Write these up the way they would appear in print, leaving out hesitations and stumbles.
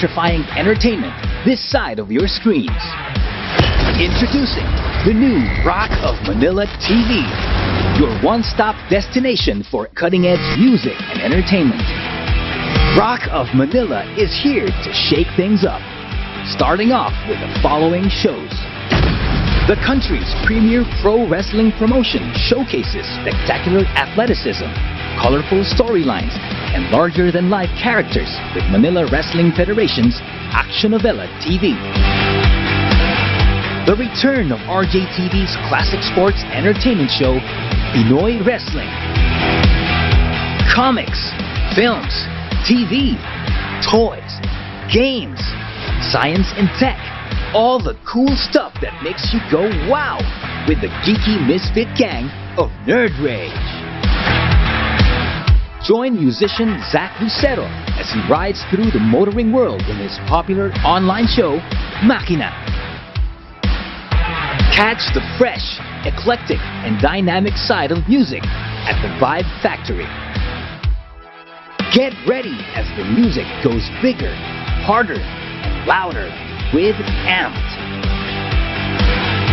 electrifying entertainment this side of your screens. Introducing the new Rock of Manila TV, your one-stop destination for cutting-edge music and entertainment. Rock of Manila is here to shake things up, starting off with the following shows. The country's premier pro wrestling promotion showcases spectacular athleticism, colorful storylines, and larger-than-life characters with Manila Wrestling Federation's Action Novela TV. The return of RJTV's classic sports entertainment show, Pinoy Wrestling. Comics, films, TV, toys, games, science and tech. All the cool stuff that makes you go wow with the geeky misfit gang of Nerd Rage. Join musician Zach Lucero as he rides through the motoring world in his popular online show, Makina. Catch the fresh, eclectic, and dynamic side of music at the Vibe Factory. Get ready as the music goes bigger, harder, and louder with Amped.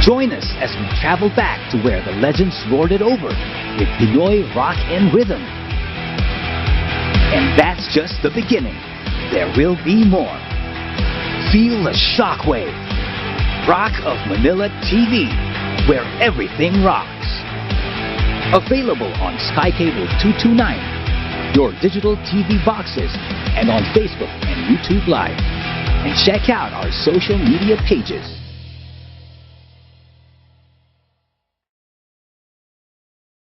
Join us as we travel back to where the legends lorded over with Pinoy rock and rhythm. And that's just the beginning. There will be more. Feel the shockwave. Rock of Manila TV, where everything rocks. Available on Sky Cable 229, your digital TV boxes, and on Facebook and YouTube Live. And check out our social media pages.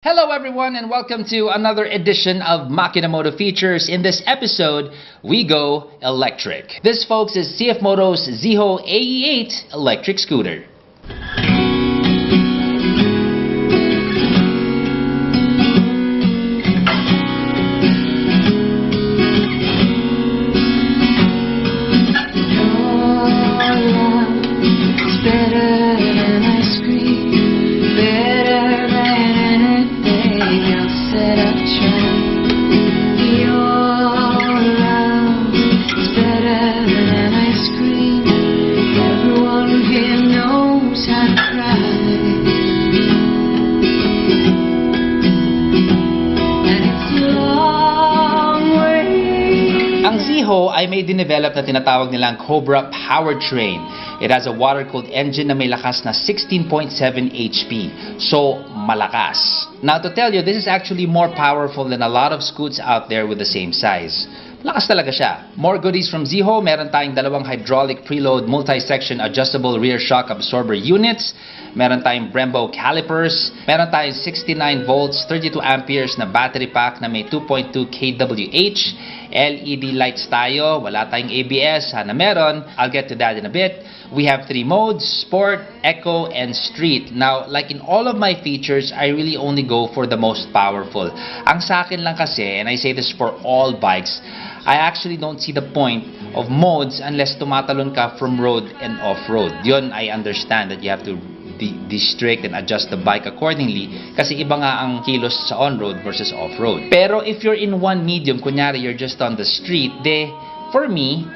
Hello everyone and welcome to another edition of Makina Moto Features. In this episode, we go electric. This, folks, is CF Moto's Ziho AE8 electric scooter. Ay may dinevelop na tinatawag nilang Cobra powertrain. It has a water-cooled engine na may lakas na 16.7 HP. So, malakas. Now to tell you, this is actually more powerful than a lot of scoots out there with the same size. Lakas talaga siya. More goodies from Ziho. Meron tayong dalawang hydraulic preload multi-section adjustable rear shock absorber units. Meron tayong Brembo calipers. Meron tayong 69 volts, 32 amperes na battery pack na may 2.2 kWh. LED lights tayo. Wala tayong ABS. Sana meron. I'll get to that in a bit. We have 3 modes, Sport, Eco, and Street. Now, like in all of my features, I really only go for the most powerful. Ang sa akin lang kasi, and I say this for all bikes, I actually don't see the point of modes unless tumatalon ka from road and off-road. Yun, I understand that you have to be strict and adjust the bike accordingly kasi iba nga ang kilos sa on-road versus off-road. Pero if you're in one medium, kunyari you're just on the street, for me,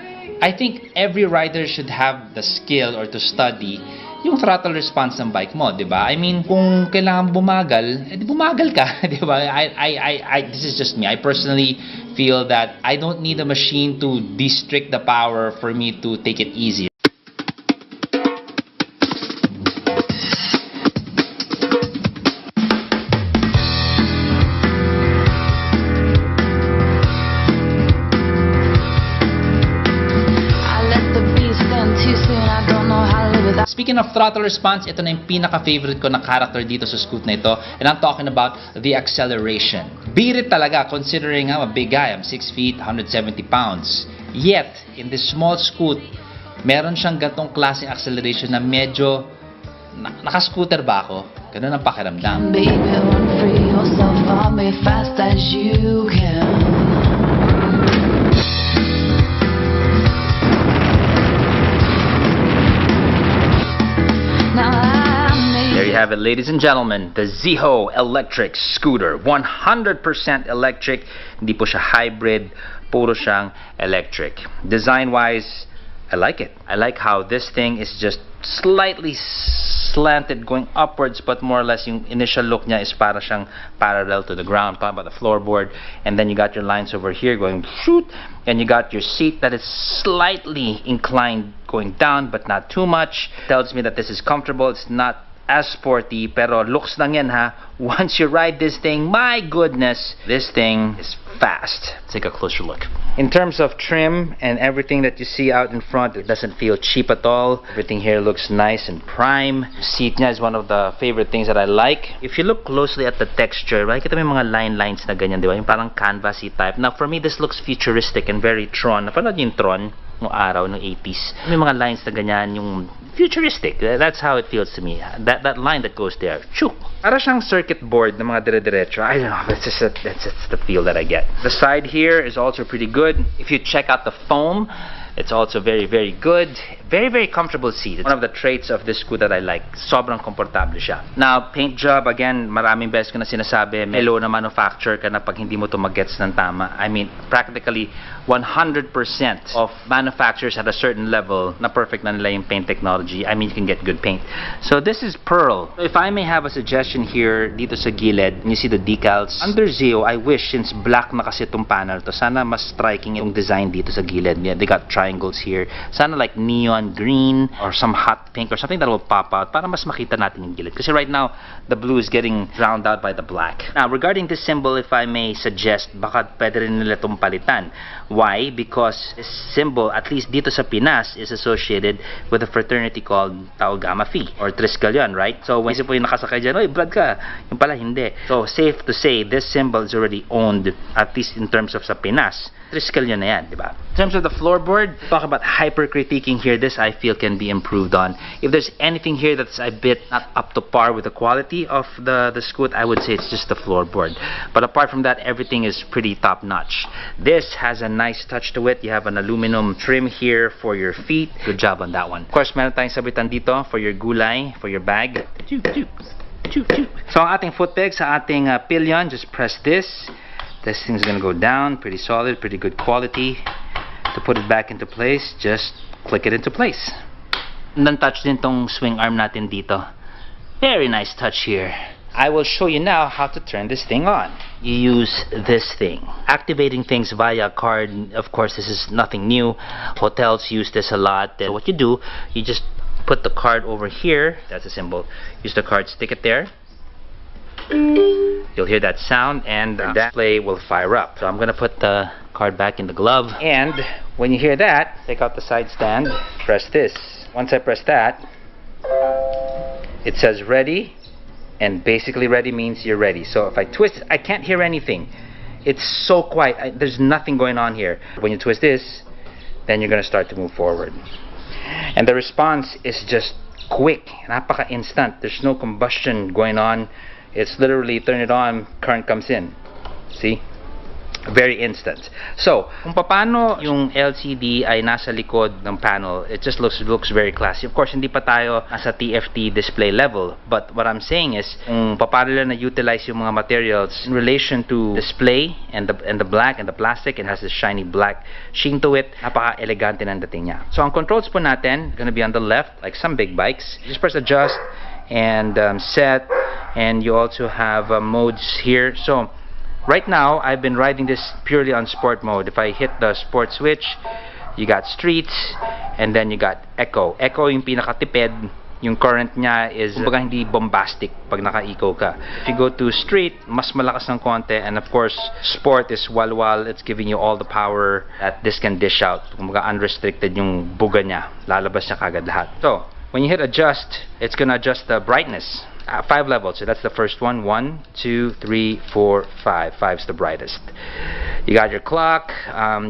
I think every rider should have the skill or to study yung throttle response ng bike mo, di ba? I mean, kung kailangan bumagal, edi bumagal ka, di ba? This is just me. I personally feel that I don't need a machine to district the power for me to take it easy. Speaking of throttle response, ito na yung pinaka-favorite ko na character dito sa scoot na ito. And I'm talking about the acceleration. Beat it talaga considering I'm a big guy. I'm 6 feet, 170 pounds. Yet, in this small scoot, meron siyang gantong klaseng acceleration na medyo naka-scooter ba ako? Ganun ang pakiramdam. Baby, run free yourself on me fast as you can. There you have it, ladies and gentlemen, the Ziho electric scooter. 100% electric, hindi po siya hybrid, puro siyang electric. Design-wise, I like it. I like how this thing is just slightly slanted going upwards, but more or less yung initial look niya is para siyang parallel to the ground. Talking about the floorboard, and then you got your lines over here going shoot, and you got your seat that is slightly inclined going down, but not too much. Tells me that this is comfortable. It's not as sporty, pero looks lang yan ha. Once you ride this thing, my goodness, this thing is fast. Let's take a closer look. In terms of trim and everything that you see out in front, it doesn't feel cheap at all. Everything here looks nice and prime. Seat niya is one of the favorite things that I like. If you look closely at the texture, makikita mo yung mga lines na ganyan, di ba? Yung parang canvasy type. Now, for me, this looks futuristic and very Tron. Napanood yung Tron noong araw, noong 80s. May mga lines na ganyan, yung futuristic. That's how it feels to me. That line that goes there. Choo! Para siyang circuit board ng mga dire-diretso. I don't know. That's the feel that I get. The side here is also pretty good. If you check out the foam, it's also very, very good. Very, very comfortable seat. It's one of the traits of this scooter that I like. Sobrang komportable siya. Now, paint job, again, maraming beses ko na sinasabi, melo na manufacturer ka na pag hindi mo to magets ng tama. I mean, practically 100% of manufacturers at a certain level na perfect na nila yung paint technology. I mean, you can get good paint. So this is pearl. So if I may have a suggestion here, dito sa gilid, you see the decals. Under Zeo, I wish, since black na kasi itong panel to, sana mas striking yung design dito sa gilid. Yeah, they got triangles here. Sana like neon green or some hot pink or something that will pop out para mas makita natin yung gilid. Kasi right now, the blue is getting drowned out by the black. Now, regarding this symbol, if I may suggest, baka pwede rin nila itong palitan. Why? Because this symbol, at least dito sa Pinas, is associated with a fraternity called Tau Gamma Phi or Triskelion, right? So, when po yung nakasakay dyan, oy, blood ka. Yung pala, hindi. So, safe to say, this symbol is already owned, at least in terms of sa Pinas. Triskelion na yan, di ba? In terms of the floorboard, talk about hyper-critiquing here. This, I feel, can be improved on. If there's anything here that's a bit not up to par with the quality of the Scoot, I would say it's just the floorboard. But apart from that, everything is pretty top-notch. This has a nice touch to it. You have an aluminum trim here for your feet. Good job on that one. Of course, meron tayong sabitan dito for your gulay, for your bag. So, ang ating foot peg sa ating pillion, just press this. This thing's gonna go down, pretty solid, pretty good quality. To put it back into place, just click it into place. And then touch din tong swing arm natin dito. Very nice touch here. I will show you now how to turn this thing on. You use this thing. Activating things via card, of course, this is nothing new. Hotels use this a lot. So what you do, you just put the card over here. That's a symbol. Use the card, stick it there. You'll hear that sound and the display will fire up. So I'm gonna put the card back in the glove, and when you hear that, take out the side stand, press this. Once I press that, it says ready, and basically ready means you're ready. So if I twist it, I can't hear anything. It's so quiet. There's nothing going on here. When you twist this, then you're gonna start to move forward. And the response is just quick, napaka-instant. There's no combustion going on. It's literally turn it on, current comes in. See? Very instant. So, kung paano yung LCD ay nasa likod ng panel, it just looks very classy. Of course, hindi pa tayo nasa TFT display level. But what I'm saying is, kung paano nila na-utilize yung mga materials in relation to display and the black and the plastic, it has this shiny black sheen to it. Napaka-elegante ng dating niya. So, ang controls po natin, gonna be on the left, like some big bikes. Just press adjust and set. And you also have modes here. So right now I've been riding this purely on sport mode. If I hit the sport switch, you got streets, and then you got eco. Eco yung pinakatipid. Yung current niya is kumbaga hindi bombastic pag naka-eco ka. If you go to street, mas malakas ng konti, and of course sport is walwal. It's giving you all the power that this can dish out. Kumbaga unrestricted yung buga niya. Lalabas niya kagad lahat. So when you hit adjust, it's gonna adjust the brightness. 5 levels, so that's the first one. 1, 2, 3, 4, 5. 5's the brightest. You got your clock,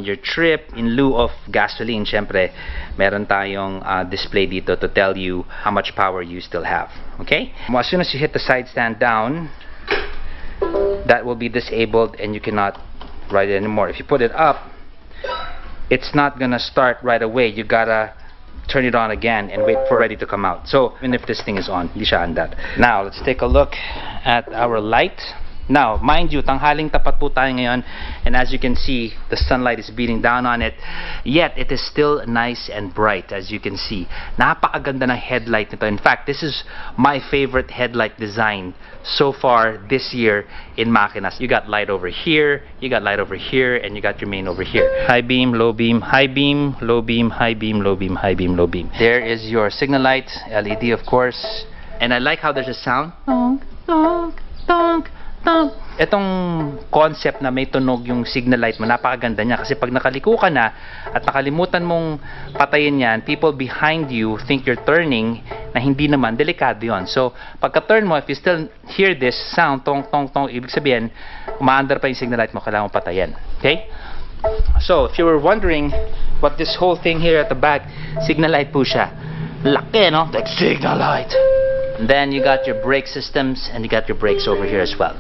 your trip. In lieu of gasoline, syempre, meron tayong display dito to tell you how much power you still have. Okay? Well, as soon as you hit the side stand down, that will be disabled and you cannot ride it anymore. If you put it up, it's not gonna start right away. You gotta turn it on again and wait for ready to come out. So even if this thing is on, hindi siya andar. Now let's take a look at our light. Now, mind you, tanghaling tapat po tayo ngayon, and as you can see, the sunlight is beating down on it, yet it is still nice and bright, as you can see. Napakaganda ng headlight nito. In fact, this is my favorite headlight design so far this year in Makina. You got light over here, you got light over here, and you got your main over here. High beam, low beam, high beam, low beam, high beam, low beam, high beam, low beam. There is your signal light, LED of course. And I like how there's a sound. Donk, donk, donk. Itong concept na may tunog yung signal light mo, napakaganda niya kasi pag nakaliko ka na at nakalimutan mong patayin yan, people behind you think you're turning na hindi naman, delikado yon. So pagka-turn mo, if you still hear this sound, tong tong tong, ibig sabihin umaandar pa yung signal light mo, kailangan mo patayin. Okay? So if you were wondering what this whole thing here at the back, signal light po siya. Laki, no? Like signal light. And then you got your brake systems and you got your brakes over here as well.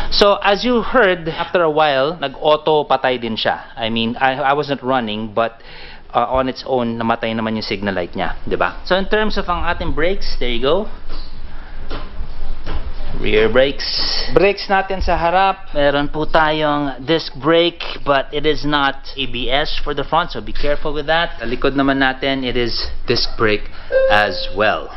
So as you heard, after a while, nag-auto patay din siya. I mean, I wasn't running, but on its own, namatay naman yung signal light niya, diba? So in terms of ang ating brakes, there you go. Rear brakes. Brakes natin sa harap, meron po tayong disc brake, but it is not ABS for the front, so be careful with that. Sa likod naman natin, it is disc brake as well.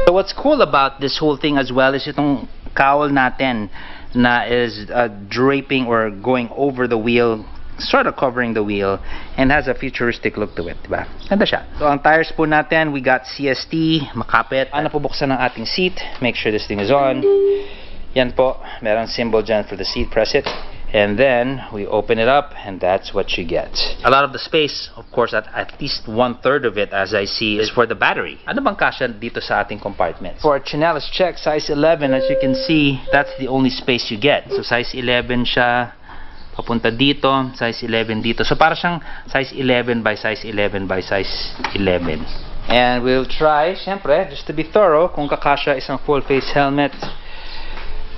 So what's cool about this whole thing as well is itong cowl natin na is draping or going over the wheel, sort of covering the wheel, and has a futuristic look to it, diba? Ganda siya. So ang tires po natin, we got CST, makapit. Paano po buksan ng ating seat? Make sure this thing is on. Yan po, merong symbol dyan for the seat, press it. And then we open it up and that's what you get. A lot of the space, of course, at least 1/3 of it, as I see, is for the battery. Ano bang kasya dito sa ating compartment? For Chanelis check, size 11, as you can see, that's the only space you get. So size 11 siya, papunta dito, size 11 dito. So para siyang size 11 by size 11 by size 11. And we'll try, syempre, just to be thorough, kung kakasya isang full face helmet.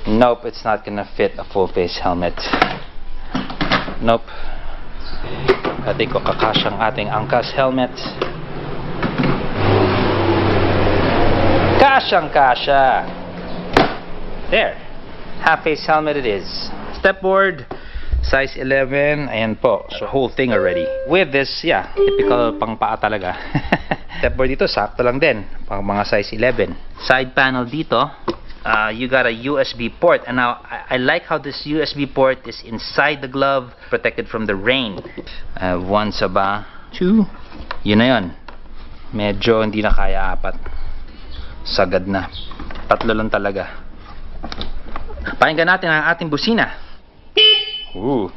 Nope, it's not gonna fit a full face helmet. Nope. Pati ko kakasyang ating angkas helmet. Kasyang kasya. There. Half face helmet it is. Stepboard, size 11. Ayan po. So whole thing already. With this, yeah, typical pang paa talaga. Stepboard dito, sakto lang din. Pang mga size 11. Side panel dito. You got a USB port, and now I like how this USB port is inside the glove, protected from the rain. One sa ba? Two. Yun na yun. Medyo hindi na kaya apat. Sagad na. Tatlo lang talaga. Pakinggan natin ang ating busina. Ooh.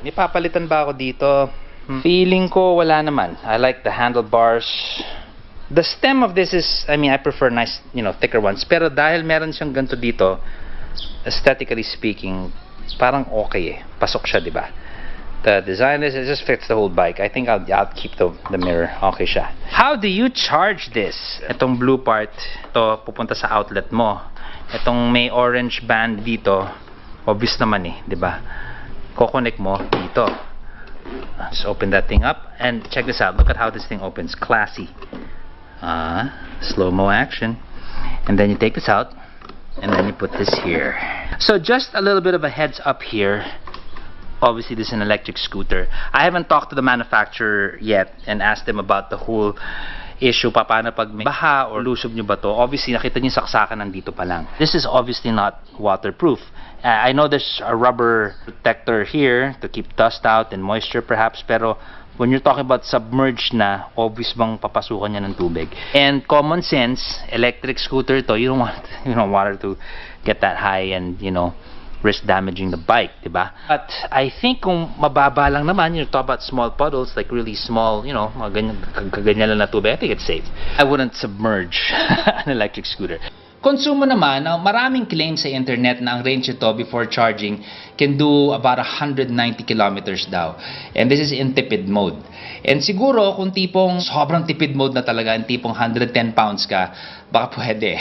May papalitan ba ako dito? Feeling ko wala naman. I like the handlebars. The stem of this is, I mean, I prefer nice, you know, thicker ones. Pero dahil meron siyang ganito dito, aesthetically speaking, parang okay eh. Pasok siya, di ba? The design is, it just fits the whole bike. I think I'll keep the mirror. Okay siya. How do you charge this? Itong blue part, ito pupunta sa outlet mo. Itong may orange band dito, obvious naman eh, di ba? Kukonek mo dito. Just open that thing up and check this out. Look at how this thing opens. Classy. Slow-mo action. And then you take this out and then you put this here. So just a little bit of a heads up here. Obviously this is an electric scooter. I haven't talked to the manufacturer yet and asked them about the whole issue. Paano pag may baha or lusob nyo ba to? Obviously nakita nyo saksakan nandito pa lang. This is obviously not waterproof. I know there's a rubber protector here to keep dust out and moisture perhaps, pero when you're talking about submerged na, obvious bang papasukan niya ng tubig. And common sense, electric scooter to, you don't want water to get that high and, you know, risk damaging the bike, diba? But I think kung mababa lang naman, you talk about small puddles, like really small, you know, mga ganyan lang na tubig, I think it's safe. I wouldn't submerge an electric scooter. Konsumo naman, maraming claims sa internet na ang range ito before charging can do about 190 kilometers daw. And this is in tipid mode. And siguro kung tipong sobrang tipid mode na talaga, and tipong 110 pounds ka, baka pwede.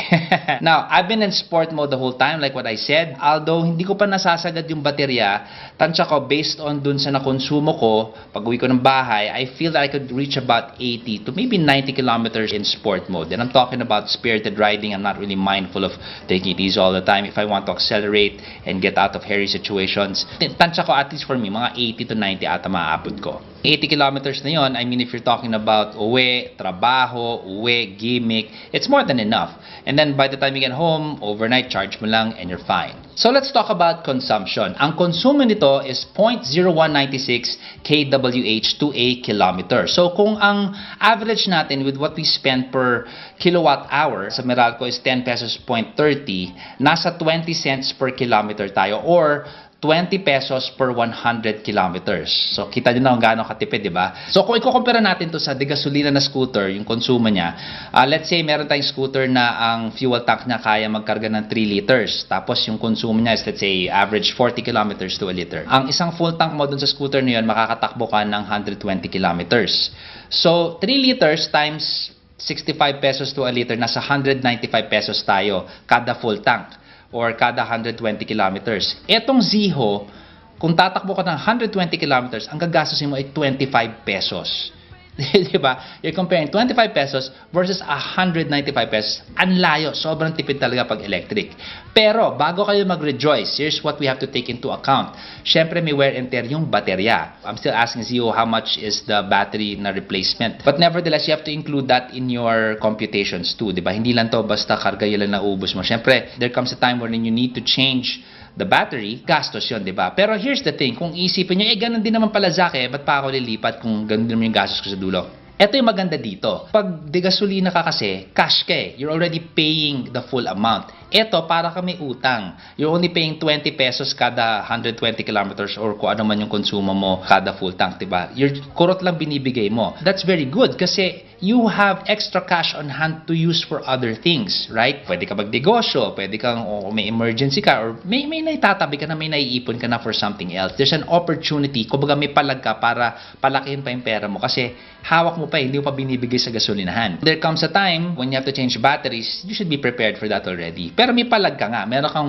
Now, I've been in sport mode the whole time, like what I said. Although, hindi ko pa nasasagad yung baterya, tansya ko, based on dun sa nakonsumo ko, pag uwi ko ng bahay, I feel that I could reach about 80 to maybe 90 kilometers in sport mode. And I'm talking about spirited riding. I'm not really mindful of taking it easy all the time. If I want to accelerate and get out of hairy situations, tansya ko, at least for me, mga 80 to 90 ata maaabot ko. 80 kilometers na yon, I mean, if you're talking about uwi, trabaho, uwi, gimmick, it's more than enough. And then by the time you get home, overnight charge mo lang and you're fine. So let's talk about consumption. Ang konsumo nito is 0.0196 kWh to a kilometer. So kung ang average natin with what we spend per kilowatt hour sa Meralco is 10 pesos 0.30, nasa 20 cents per kilometer tayo, or 20 pesos per 100 kilometers. So, kita nyo na kung gaano katipid, di ba? So, kung i-compare natin to sa degasolina na scooter, yung konsumo niya, let's say, meron tayong scooter na ang fuel tank niya kaya magkarga ng 3 liters. Tapos, yung konsumo niya is, let's say, average 40 kilometers to a liter. Ang isang full tank mo dun sa scooter na yun, makakatakbo ka ng 120 kilometers. So, 3 liters times 65 pesos to a liter, nasa 195 pesos tayo kada full tank, or kada 120 kilometers. Etong Ziho, kung tatakbo ka ng 120 kilometers, ang gagastusin mo ay 25 pesos. Diba? You're comparing 25 pesos versus 195 pesos. Ang layo. Sobrang tipid talaga pag electric. Pero, bago kayo mag-rejoice, here's what we have to take into account. Siyempre, may wear and tear yung baterya. I'm still asking Ziho how much is the battery na replacement. But nevertheless, you have to include that in your computations too. Diba? Hindi lang to basta karga yun lang na ubos mo. Siyempre, there comes a time when you need to change the battery, gastos yun, di ba? Pero here's the thing, kung isipin nyo, ganun din naman pala Zake, ba't pa ako lilipat kung ganun din naman yung gastos ko sa dulo? Ito yung maganda dito. Pag degasolina ka kasi, cash ka eh. You're already paying the full amount. Ito, para ka may utang. You're only paying 20 pesos kada 120 kilometers or kung ano man yung konsumo mo kada full tank, diba? Your kurot lang binibigay mo. That's very good kasi you have extra cash on hand to use for other things, right? Pwede ka magnegosyo, pwede kang may emergency ka, or may naitatabi ka na, may naiipon ka na for something else. There's an opportunity, kumbaga may palag ka para palakihin pa yung pera mo kasi hawak mo pa, hindi mo pa binibigay sa gasolinahan. There comes a time when you have to change batteries, you should be prepared for that already. Pero may palag ka nga,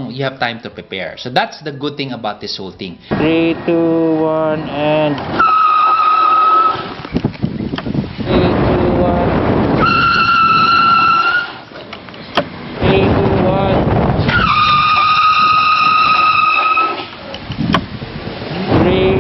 you have time to prepare. So that's the good thing about this whole thing. 3, 2, 1, and... 3, 2, 1. 3, 2, 1.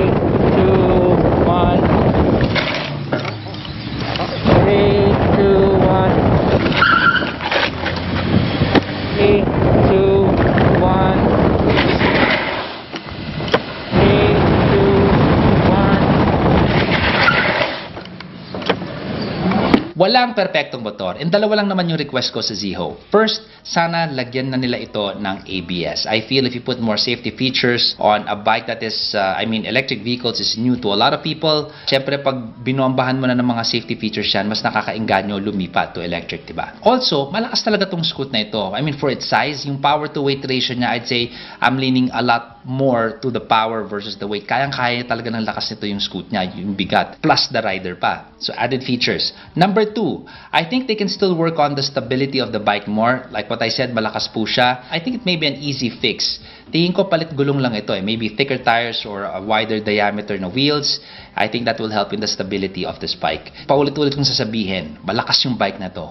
Walang perfectong motor. And dalawa lang naman yung request ko sa Ziho. First, sana lagyan na nila ito ng ABS. I feel if you put more safety features on a bike that is, electric vehicles is new to a lot of people. Siyempre, pag binombahan mo na ng mga safety features yan, mas nakakainganyo lumipat to electric, diba? Also, malakas talaga tong scoot na ito. I mean, for its size, yung power to weight ratio niya, I'd say, I'm leaning a lot more to the power versus the weight. Kayang-kaya talaga ng lakas nito yung scoot niya, yung bigat, plus the rider pa. So, added features. Number 2, I think they can still work on the stability of the bike more. Like what I said, malakas po siya. I think it may be an easy fix. Tingin ko palit gulong lang ito eh. Maybe thicker tires or a wider diameter na wheels. I think that will help in the stability of this bike. Paulit-ulit kong sasabihin, malakas yung bike na to.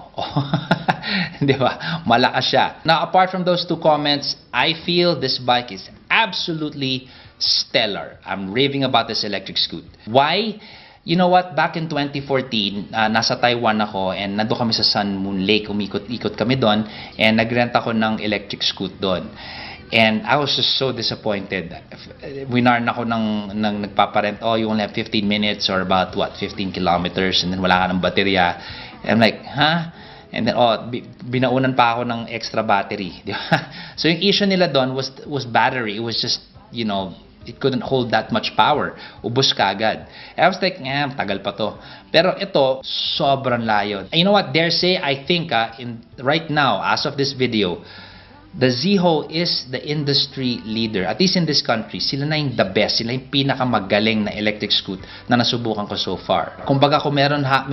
Di ba? Malakas siya. Now, apart from those two comments, I feel this bike is absolutely stellar. I'm raving about this electric scoot. Why? You know what? Back in 2014, nasa Taiwan ako and nando kami sa Sun Moon Lake. Umikot-ikot kami doon and nagrent ako ng electric scoot doon. And I was just so disappointed. Winarn ako ng nagpaparent, you only have 15 minutes or about 15 kilometers and then wala ka ng baterya. And I'm like, huh? And then, binaunan pa ako ng extra battery. Di ba? So yung issue nila doon was battery. It was just, it couldn't hold that much power. Ubos ka agad. And I was like, tagal pa to. Pero ito, sobrang layo. And you know what? Dare say, I think, right now, as of this video, the Ziho is the industry leader. At least in this country, sila na yung the best. Sila yung pinakamagaling na electric scoot na nasubukan ko so far. Kumbaga, kung may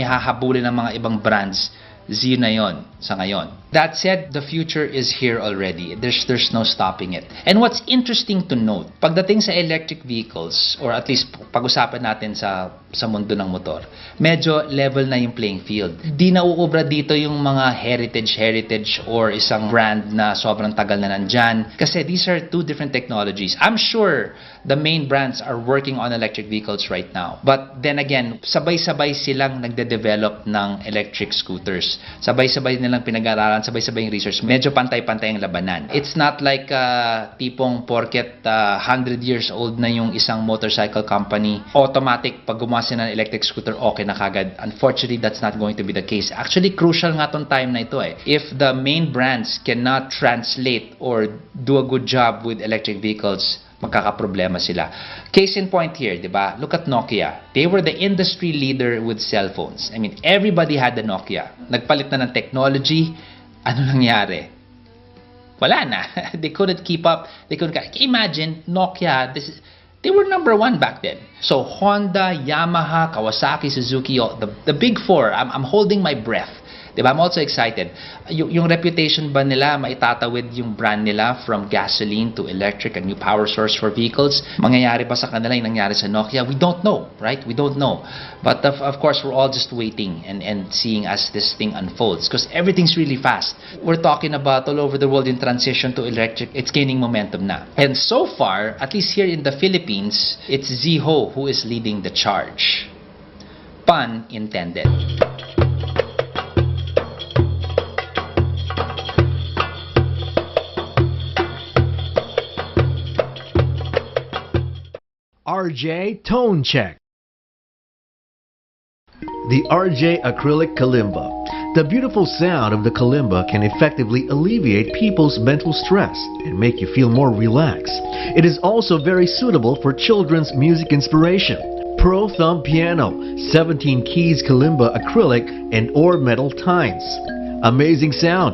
hahabulin ng mga ibang brands, Ziho na yon sa ngayon. That said, the future is here already. There's no stopping it. And what's interesting to note, pagdating sa electric vehicles, or at least pag-usapan natin sa mundo ng motor, medyo level na yung playing field. Di na uubra dito yung mga heritage or isang brand na sobrang tagal na nandyan. Kasi these are two different technologies. I'm sure the main brands are working on electric vehicles right now. But then again, sabay-sabay silang nagde-develop ng electric scooters. Sabay-sabay nilang pinag-aralan, sabay-sabay yung research. Medyo pantay-pantay ang labanan. It's not like tipong porket 100 years old na yung isang motorcycle company, automatic pag gumawa sila ng electric scooter, okay na kagad. Unfortunately, that's not going to be the case. Actually, crucial nga tong time na ito eh. If the main brands cannot translate or do a good job with electric vehicles, magkakaproblema sila. Case in point here, di ba? Look at Nokia. They were the industry leader with cell phones. I mean, everybody had the Nokia. Nagpalit na ng technology. Ano nangyari? Wala na. They couldn't keep up. Imagine, Nokia, they were number one back then. So Honda, Yamaha, Kawasaki, Suzuki, the big four, I'm holding my breath. Diba? I'm also excited. Yung reputation ba nila, maitatawid yung brand nila from gasoline to electric, a new power source for vehicles? Mangyayari ba sa kanila yung nangyari sa Nokia? We don't know, right? We don't know. But of course, we're all just waiting and seeing as this thing unfolds because everything's really fast. We're talking about all over the world in transition to electric. It's gaining momentum na. And so far, at least here in the Philippines, it's Ziho who is leading the charge. Pun intended. RJ Tone Check. The RJ Acrylic Kalimba. The beautiful sound of the kalimba can effectively alleviate people's mental stress and make you feel more relaxed. It is also very suitable for children's music inspiration. Pro Thumb Piano, 17 keys kalimba acrylic and or metal tines. Amazing sound.